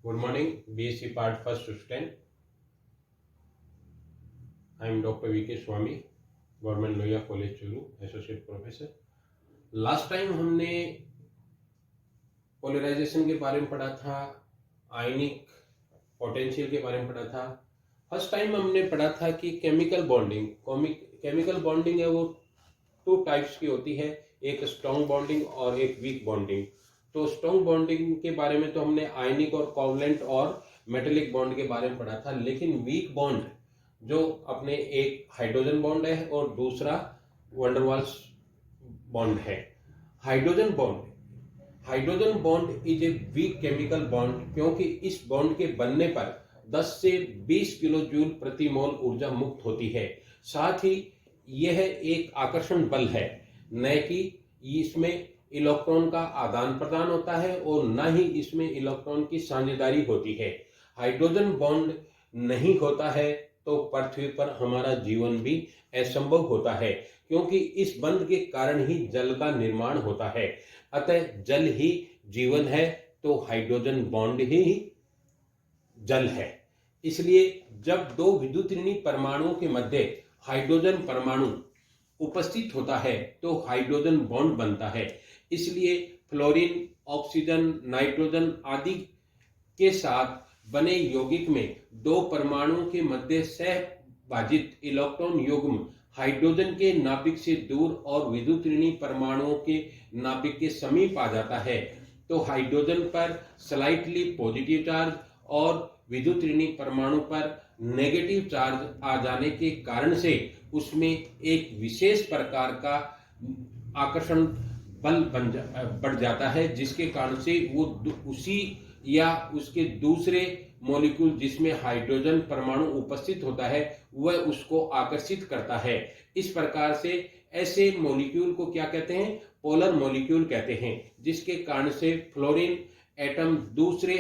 Good morning, BSc Part First Student. I am Dr. V.K. Swami, Government Loya College Churu, Associate Professor. Last time हमने polarisation के बारे में पढ़ा था, आयनिक potential के बारे में पढ़ा था। फर्स्ट टाइम हमने पढ़ा था कि केमिकल बॉन्डिंग है वो टू टाइप्स की होती है, एक स्ट्रॉन्ग बॉन्डिंग और एक वीक बॉन्डिंग। तो स्ट्रॉन्ग बॉन्डिंग के बारे में तो हमने आयनिक और कोवलेंट और मेटेलिक बॉन्ड के बारे में पढ़ा था, लेकिन वीक बॉन्ड जो अपने एक हाइड्रोजन बॉन्ड है और दूसरा वंडरवाल्स बॉन्ड है। Hydrogen bond is a weak chemical bond, क्योंकि इस बॉन्ड के बनने पर 10 से 20 किलो जूल प्रति मोल ऊर्जा मुक्त होती है। साथ ही यह एक आकर्षण बल है, न कि इसमें इलेक्ट्रॉन का आदान प्रदान होता है और न ही इसमें इलेक्ट्रॉन की साझेदारी होती है। हाइड्रोजन बॉन्ड नहीं होता है तो पृथ्वी पर हमारा जीवन भी असंभव होता है, क्योंकि इस बंध के कारण ही जल का निर्माण होता है। अतः जल ही जीवन है, तो हाइड्रोजन बॉन्ड ही जल है। इसलिए जब दो विद्युत ऋणी परमाणुओं के मध्य हाइड्रोजन परमाणु उपस्थित होता है तो हाइड्रोजन बॉन्ड बनता है। इसलिए फ्लोरीन, ऑक्सीजन, नाइट्रोजन आदि के साथ बने यौगिक में दो परमाणुओं के मध्य सहभाजित इलेक्ट्रॉन युग्म हाइड्रोजन के नाभिक से दूर और विद्युत ऋणी परमाणुओं के नाभिक के समीप आ जाता है, तो हाइड्रोजन पर स्लाइटली पॉजिटिव चार्ज और विद्युत ऋणी परमाणु पर नेगेटिव चार्ज आ जाने के कारण से उसमें एक विशेष प्रकार का आकर्षण बल बढ़ जाता है, जिसके कारण से वो उसी या उसके दूसरे मॉलिक्यूल जिसमें हाइड्रोजन परमाणु उपस्थित होता है वह उसको आकर्षित करता है। इस प्रकार से ऐसे मॉलिक्यूल को क्या कहते हैं? पोलर मॉलिक्यूल कहते हैं, जिसके कारण से फ्लोरीन एटम दूसरे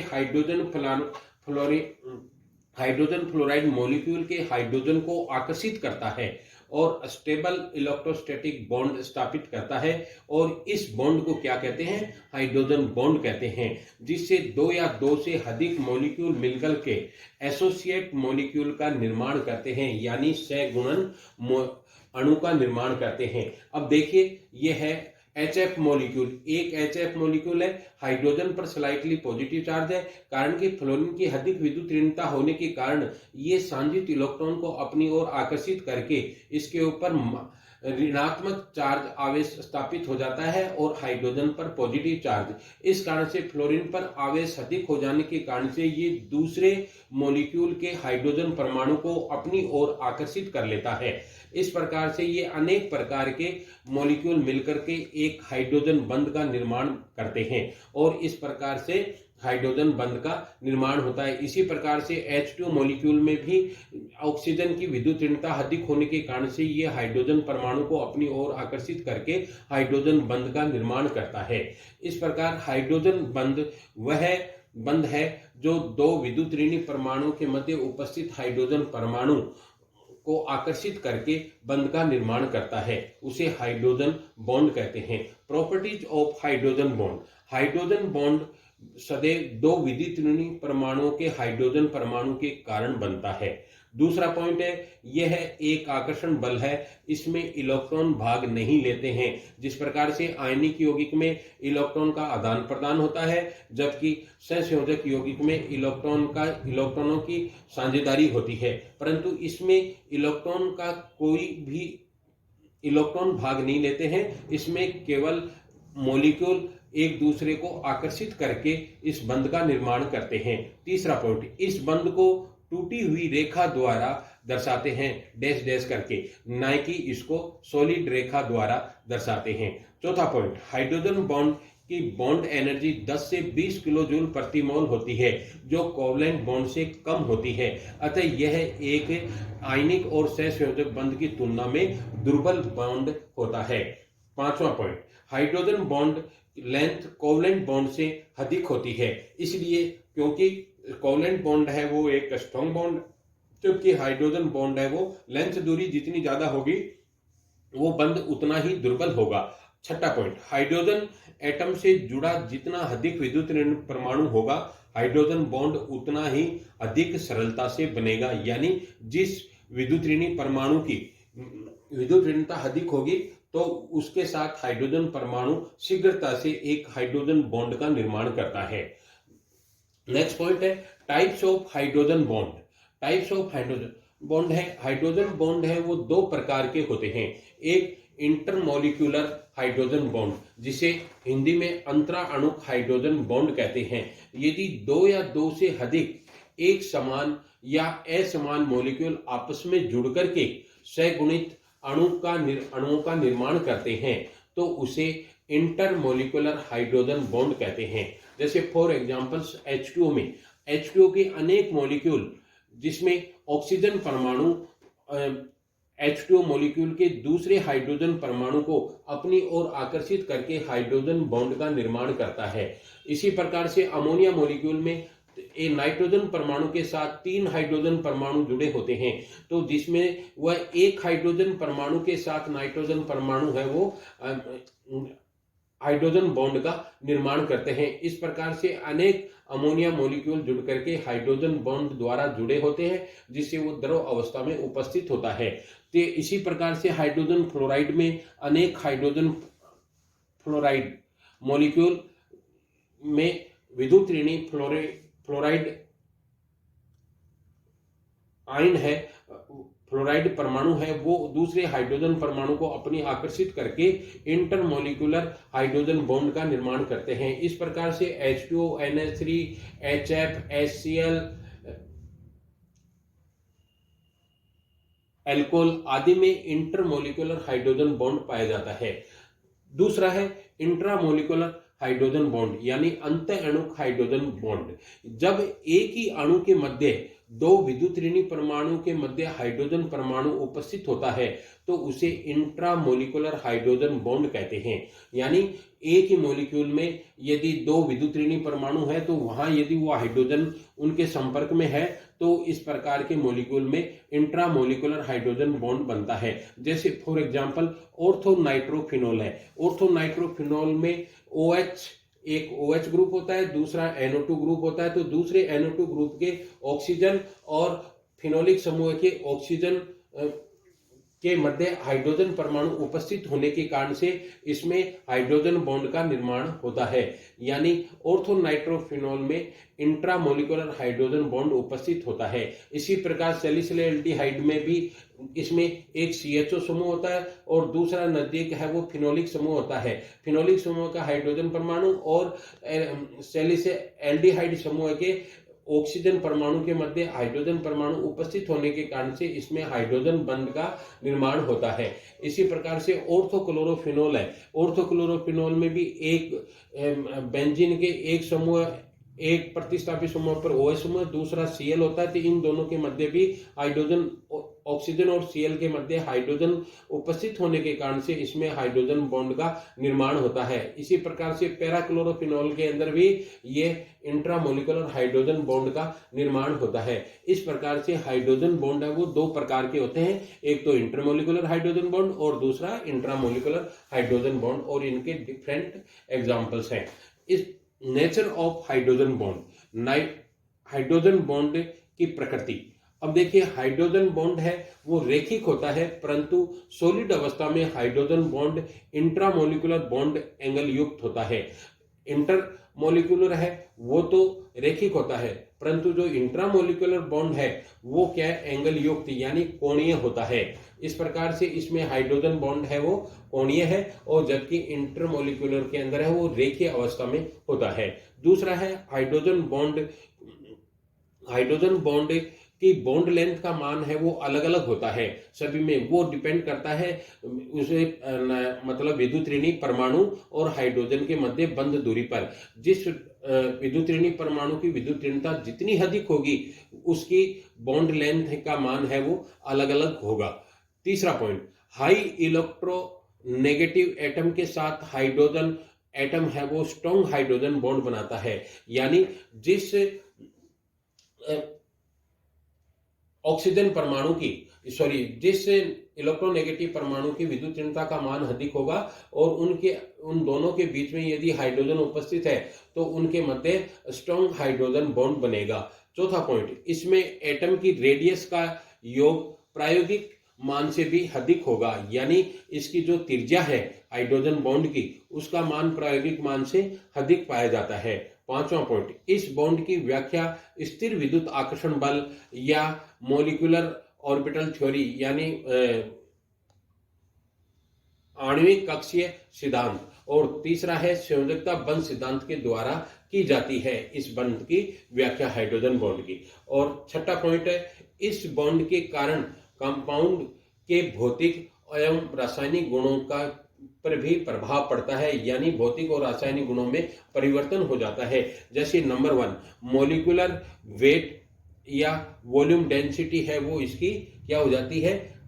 हाइड्रोजन फ्लोराइड मॉलिक्यूल के हाइड्रोजन को आकर्षित करता है और स्टेबल इलेक्ट्रोस्टैटिक बॉन्ड स्थापित करता है। और इस बॉन्ड को क्या कहते हैं? हाइड्रोजन बॉन्ड कहते हैं, जिससे दो या दो से अधिक मॉलिक्यूल मिलकर के एसोसिएट मॉलिक्यूल का निर्माण करते हैं, यानी सहगुणन अणु का निर्माण करते हैं। अब देखिए, यह है HF मॉलिक्यूल। एक HF मॉलिक्यूल है, हाइड्रोजन पर स्लाइटली पॉजिटिव चार्ज है, कारण कि फ्लोरीन की अधिक विद्युत ऋणता होने के कारण ये सांजित इलेक्ट्रॉन को अपनी ओर आकर्षित करके इसके ऊपर ऋणात्मक चार्ज आवेश स्थापित हो जाता है और हाइड्रोजन पर पॉजिटिव चार्ज। इस कारण से फ्लोरीन पर आवेश अधिक हो जाने के कारण से ये दूसरे मॉलिक्यूल के हाइड्रोजन परमाणु को अपनी ओर आकर्षित कर लेता है। इस प्रकार से ये अनेक प्रकार के मॉलिक्यूल मिलकर के एक हाइड्रोजन बंध का निर्माण करते हैं और इस प्रकार से हाइड्रोजन बंध का निर्माण होता है। इसी प्रकार से H2 मॉलिक्यूल में भी ऑक्सीजन की विद्युत ऋणता अधिक होने के कारण से ये हाइड्रोजन परमाणु को अपनी ओर आकर्षित करके हाइड्रोजन बंध का निर्माण करता है। इस प्रकार हाइड्रोजन बंध वह बंध है जो दो विद्युत ऋणी परमाणु के मध्य उपस्थित हाइड्रोजन परमाणु को आकर्षित करके बंध का निर्माण करता है, उसे हाइड्रोजन बॉन्ड कहते हैं। Properties of hydrogen bond. Hydrogen bond सदैव दो विद्युत ऋणी परमाणुओं के हाइड्रोजन परमाणु के कारण बनता है। दूसरा पॉइंट है, यह एक आकर्षण बल है, इसमें इलेक्ट्रॉन भाग नहीं लेते हैं। जिस प्रकार से आयनिक यौगिक में इलेक्ट्रॉन का आदान प्रदान होता है, जबकि सहसंयोजक यौगिक में इलेक्ट्रॉनों की साझेदारी होती है, परंतु इसमें इलेक्ट्रॉन का कोई भी इलेक्ट्रॉन भाग नहीं लेते हैं। इसमें केवल मॉलिक्यूल एक दूसरे को आकर्षित करके इस बंध का निर्माण करते हैं। तीसरा पॉइंट, इस बंध को टूटी हुई रेखा द्वारा दर्शाते हैं, डैश डैश करके, न कि इसको सॉलिड रेखा द्वारा दर्शाते हैं। चौथा पॉइंट, हाइड्रोजन बॉन्ड की बॉन्ड एनर्जी 10 से 20 किलो जूल प्रति मोल होती है, जो कोवलेंट बॉन्ड से कम होती है। अतः यह एक आयनिक और सहसंयोजक बंध की तुलना में दुर्बल बॉन्ड होता है। पांचवा point, hydrogen bond length covalent bond से अधिक होती है, इसलिए क्योंकि कोवलेंट बॉन्ड है वो एक स्ट्रॉन्ग बॉन्ड, जबकि हाइड्रोजन बॉन्ड है वो लेंथ दूरी जितनी ज्यादा होगी वो बंध उतना ही दुर्बल होगा। छठा पॉइंट, हाइड्रोजन एटम से जुड़ा जितना अधिक विद्युत ऋण परमाणु होगा, हाइड्रोजन बॉन्ड उतना ही अधिक सरलता से बनेगा। यानी जिस विद्युत ऋणी परमाणु की विद्युत ऋणता अधिक होगी तो उसके साथ हाइड्रोजन परमाणु शीघ्रता से एक हाइड्रोजन बॉन्ड का निर्माण करता है। नेक्स्ट पॉइंट है types of hydrogen bond. Types of hydrogen bond है, हाइड्रोजन बॉन्ड है वो दो प्रकार के होते हैं। एक इंटरमोलिक्यूलर हाइड्रोजन बॉन्ड, जिसे हिंदी में अंतरा अणुक हाइड्रोजन बॉन्ड कहते हैं। यदि दो या दो से अधिक एक समान या असमान मॉलिक्यूल आपस में जुड़ करके सगुणित अणुओं का निर्माण करते हैं तो उसे इंटरमोलिक्यूलर हाइड्रोजन बॉन्ड कहते हैं। जैसे फॉर एग्जांपल्स H2O में H2O के अनेक मॉलिक्यूल जिसमें ऑक्सीजन परमाणु H2O मॉलिक्यूल के दूसरे हाइड्रोजन परमाणु को अपनी ओर आकर्षित करके हाइड्रोजन बॉन्ड का निर्माण करता है। इसी प्रकार से अमोनिया मॉलिक्यूल में एक नाइट्रोजन परमाणु के साथ 3 हाइड्रोजन परमाणु जुड़े होते हैं, तो जिसमें वह एक हाइड्रोजन परमाणु के साथ नाइट्रोजन परमाणु है वो हाइड्रोजन बॉन्ड का निर्माण करते हैं। इस प्रकार से अनेक अमोनिया मॉलिक्यूल जुड़ करके हाइड्रोजन बॉन्ड द्वारा जुड़े होते हैं, जिससे वो द्रव अवस्था में उपस्थित होता है। तो इसी प्रकार से हाइड्रोजन फ्लोराइड में अनेक हाइड्रोजन फ्लोराइड मॉलिक्यूल में विद्युत ऋणी फ्लोराइड आयन है, फ्लोराइड परमाणु है, वो दूसरे हाइड्रोजन परमाणु को अपनी आकर्षित करके इंटरमोलिक्यूलर हाइड्रोजन बॉन्ड का निर्माण करते हैं। इस प्रकार से H2O, NH3, HF, HCl, alcohol आदि में इंटरमोलिक्यूलर हाइड्रोजन बॉन्ड पाया जाता है। दूसरा है इंट्रामोलिक्यूलर हाइड्रोजन बॉन्ड यानी अंत अणुक हाइड्रोजन बॉन्ड। जब एक ही अणु के मध्य दो विद्युत ऋणी परमाणु के मध्य हाइड्रोजन परमाणु उपस्थित होता है तो उसे इंट्रामोलिक्यूलर हाइड्रोजन बॉन्ड कहते हैं। यानी एक ही मॉलिक्यूल में यदि दो विद्युत ऋणी परमाणु है तो वहां यदि वो हाइड्रोजन उनके संपर्क में है तो इस प्रकार के मॉलिक्यूल में इंट्रामोलिक्यूलर हाइड्रोजन बॉन्ड बनता है। जैसे फॉर एग्जांपल ऑर्थोनाइट्रोफिनॉल है। ऑर्थोनाइट्रोफिनॉल में OH एक OH ग्रुप होता है, दूसरा NO2 ग्रुप होता है। तो दूसरे NO2 ग्रुप के ऑक्सीजन और फिनोलिक समूह के ऑक्सीजन के मध्य हाइड्रोजन परमाणु उपस्थित होने के कारण से इसमें हाइड्रोजन बॉन्ड का निर्माण होता है। यानी ऑर्थोनाइट्रोफिनॉल में इंट्रामोलिक्यूलर हाइड्रोजन बॉन्ड उपस्थित होता है। इसी प्रकार सैलिसिलिक एल्डिहाइड में भी इसमें एक CHO समूह होता है और दूसरा नजदीक है वो फिनोलिक समूह होता है। फिनोलिक समूह का हाइड्रोजन परमाणु और सैलिसिलिक एल्डिहाइड समूह के ऑक्सीजन परमाणु के मध्य हाइड्रोजन परमाणु उपस्थित होने के कारण से इसमें हाइड्रोजन बंध का निर्माण होता है। इसी प्रकार से ऑर्थोक्लोरोफिनॉल है। ऑर्थोक्लोरोफिनॉल में भी एक बेंजीन के एक समूह एक प्रतिस्थापित समूह पर OH समूह, दूसरा Cl होता है। तो इन दोनों के मध्य भी हाइड्रोजन ऑक्सीजन और Cl के मध्य हाइड्रोजन उपस्थित होने के कारण से इसमें हाइड्रोजन बॉन्ड का निर्माण होता है। इसी प्रकार से पैराक्लोरोफिनॉल के अंदर भी ये इंट्रामोलिक्यूलर हाइड्रोजन बॉन्ड का निर्माण होता है। इस प्रकार से हाइड्रोजन बॉन्ड है वो दो प्रकार के होते हैं, एक तो इंटरमोलिक्यूलर हाइड्रोजन बॉन्ड और दूसरा इंट्रामोलिक्यूलर हाइड्रोजन बॉन्ड, और इनके डिफरेंट एग्जाम्पल्स हैं। इस nature of hydrogen bond, hydrogen bond की प्रकृति। अब देखिए हाइड्रोजन बॉन्ड है वो रेखिक होता है, परंतु सॉलिड अवस्था में hydrogen bond intramolecular bond angle युक्त होता है। इंटरमोलिक्यूलर है वो तो रेखिक होता है, परंतु जो इंट्रामोलिक्यूलर बॉन्ड है वो क्या है, एंगल युक्त यानी कोणीय होता है। इस प्रकार से इसमें हाइड्रोजन बॉन्ड है वो कोणीय है और जबकि इंटरमोलिक्यूलर के अंदर है वो रेखीय अवस्था में होता है। दूसरा है हाइड्रोजन बॉन्ड। हाइड्रोजन बॉन्ड की बॉन्ड लेंथ का मान है वो अलग अलग होता है सभी में, वो डिपेंड करता है उसे मतलब विद्युत ऋणी परमाणु और हाइड्रोजन के मध्य बंध दूरी पर। जिस विद्युत ऋणी परमाणु की विद्युत ऋणता जितनी अधिक होगी उसकी बॉन्ड लेंथ का मान है वो अलग अलग होगा। तीसरा पॉइंट, हाई इलेक्ट्रोनेगेटिव एटम के साथ हाइड्रोजन एटम है वो स्ट्रॉन्ग हाइड्रोजन बॉन्ड बनाता है। यानी जिस ऑक्सीजन परमाणु की जिस इलेक्ट्रोनेगेटिव परमाणु की विद्युत ऋणता का मान अधिक होगा और उन दोनों के बीच में यदि हाइड्रोजन उपस्थित है तो उनके मध्य स्ट्रॉन्ग हाइड्रोजन बॉन्ड बनेगा। चौथा पॉइंट, इसमें एटम की रेडियस का योग प्रायोगिक मान से भी अधिक होगा, यानी इसकी जो त्रिज्या है हाइड्रोजन बॉन्ड की उसका मान प्रायोगिक मान से अधिक पाया जाता है। पांचवा पॉइंट, इस बॉन्ड की व्याख्या स्थिर विद्युत आकर्षण बल या मॉलिक्यूलर ऑर्बिटल थ्योरी यानी आणविक कक्षीय सिद्धांत, और तीसरा है संयोजकता बंध सिद्धांत के द्वारा की जाती है इस बंध की व्याख्या हाइड्रोजन बॉन्ड की। और छठा पॉइंट है, इस बॉन्ड के कारण कंपाउंड के भौतिक एवं रासायनिक गुणों का पर भी प्रभाव पड़ता है, यानी भौतिक और रासायनिक गुणों में परिवर्तन हो जाता है। जैसे नंबर 1, मॉलिक्यूलर वेट या वॉल्यूम डेंसिटी है वो इसकी क्या हो जाती है,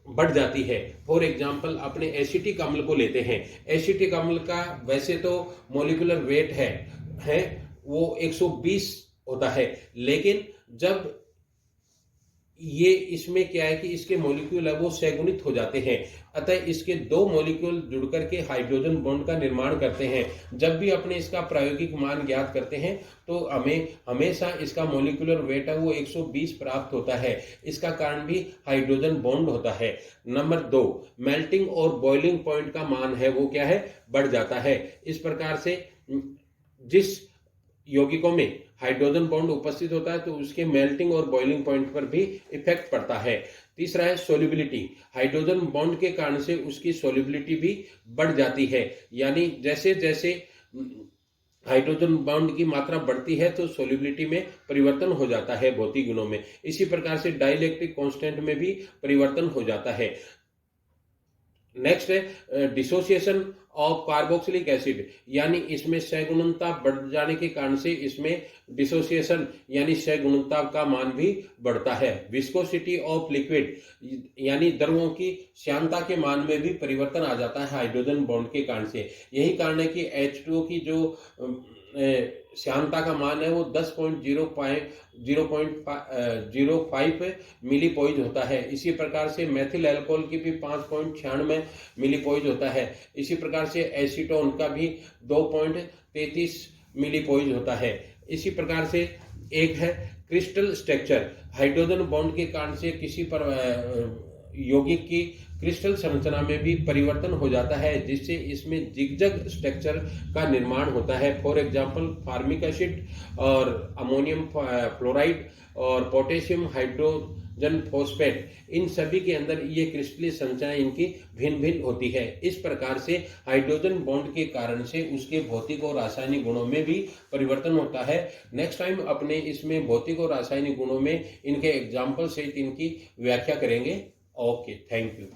बढ़ जाती है। फॉर एग्जाम्पल अपने एसिटिक अम्ल को लेते हैं। एसिटिक अम्ल का वैसे तो मॉलिक्यूलर वेट है वो 120 होता है, लेकिन जब ये इसमें क्या है कि इसके मॉलिक्यूल है वो सैगुणित हो जाते हैं, अतः इसके दो मॉलिक्यूल जुड़कर के हाइड्रोजन बॉन्ड का निर्माण करते हैं। जब भी अपने इसका प्रायोगिक मान ज्ञात करते हैं तो हमें हमेशा इसका मॉलिक्यूलर वेट है वो 120 प्राप्त होता है। इसका कारण भी हाइड्रोजन बॉन्ड होता है। नंबर 2, मेल्टिंग और बॉइलिंग पॉइंट का मान है वो क्या है, बढ़ जाता है। इस प्रकार से जिस यौगिकों में हाइड्रोजन बॉन्ड उपस्थित होता है तो उसके मेल्टिंग और बॉइलिंग पॉइंट पर भी इफेक्ट पड़ता है। तीसरा है सोल्युबिलिटी, हाइड्रोजन बॉन्ड के कारण से उसकी सोल्युबिलिटी भी बढ़ जाती है, यानी जैसे जैसे हाइड्रोजन बॉन्ड की मात्रा बढ़ती है तो सोल्युबिलिटी में परिवर्तन हो जाता है भौतिक गुणों में। इसी प्रकार से डाइलेक्ट्रिक कांस्टेंट में भी परिवर्तन हो जाता है। नेक्स्ट है डिसोसिएशन ऑफ कार्बोक्सिलिक एसिड, यानी इसमें सैगुणता बढ़ जाने के कारण से इसमें डिसोसिएशन यानी सैगुणता का मान भी बढ़ता है। विस्कोसिटी ऑफ लिक्विड, यानी द्रवों की श्यानता के मान में भी परिवर्तन आ जाता है हाइड्रोजन बॉन्ड के कारण से। यही कारण है कि H2O की जो श्यानता का मान है वो 10.05 मिलीपोइज होता है। इसी प्रकार से मेथिल अल्कोहल की भी 5.96 मिलीपोइज होता है। इसी प्रकार से एसीटोन का भी 2.33 मिलीपोइज होता है। इसी प्रकार से एक है क्रिस्टल स्ट्रक्चर, हाइड्रोजन बॉन्ड के कारण से किसी पर यौगिक की क्रिस्टल संरचना में भी परिवर्तन हो जाता है, जिससे इसमें जिगजग स्ट्रक्चर का निर्माण होता है। फॉर एग्जांपल फार्मिक एसिड और अमोनियम फ्लोराइड और पोटेशियम हाइड्रोजन फॉस्फेट, इन सभी के अंदर ये क्रिस्टलीय संरचना इनकी भिन्न भिन्न होती है। इस प्रकार से हाइड्रोजन बॉन्ड के कारण से उसके भौतिक और रासायनिक गुणों में भी परिवर्तन होता है। नेक्स्ट टाइम अपने इसमें भौतिक और रासायनिक गुणों में इनके एग्जाम्पल सहित इनकी व्याख्या करेंगे। Okay, thank you.